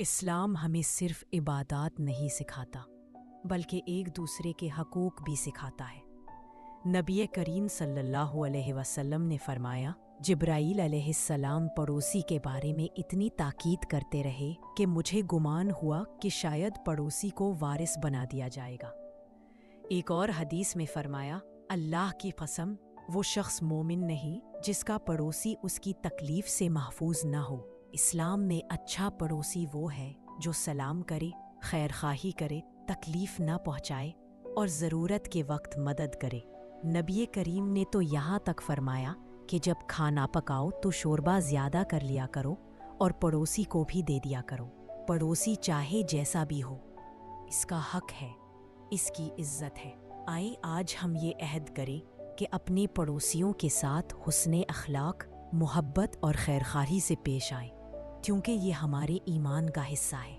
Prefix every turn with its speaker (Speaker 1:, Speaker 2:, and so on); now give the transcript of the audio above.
Speaker 1: اسلام ہمیں صرف عبادات نہیں سکھاتا بلکہ ایک دوسرے کے حقوق بھی سکھاتا ہے۔ نبی کریم صلی اللہ علیہ وسلم نے فرمایا، جبرائیل علیہ السلام پڑوسی کے بارے میں اتنی تاکید کرتے رہے کہ مجھے گمان ہوا کہ شاید پڑوسی کو وارث بنا دیا جائے گا۔ ایک اور حدیث میں فرمایا، اللہ کی قسم، وہ شخص مومن نہیں جس کا پڑوسی اس کی تکلیف سے محفوظ نہ ہو۔ اسلام میں اچھا پڑوسی وہ ہے جو سلام کرے، خیر خواہی کرے، تکلیف نہ پہنچائے اور ضرورت کے وقت مدد کرے۔ نبی کریم نے تو یہاں تک فرمایا کہ جب کھانا پکاؤ تو شوربہ زیادہ کر لیا کرو اور پڑوسی کو بھی دے دیا کرو۔ پڑوسی چاہے جیسا بھی ہو، اس کا حق ہے، اس کی عزت ہے۔ آئے آج ہم یہ عہد کریں کہ اپنے پڑوسیوں کے ساتھ حسن اخلاق، محبت اور خیرخواہی سے پیش آئیں، کیونکہ یہ ہمارے ایمان کا حصہ ہے۔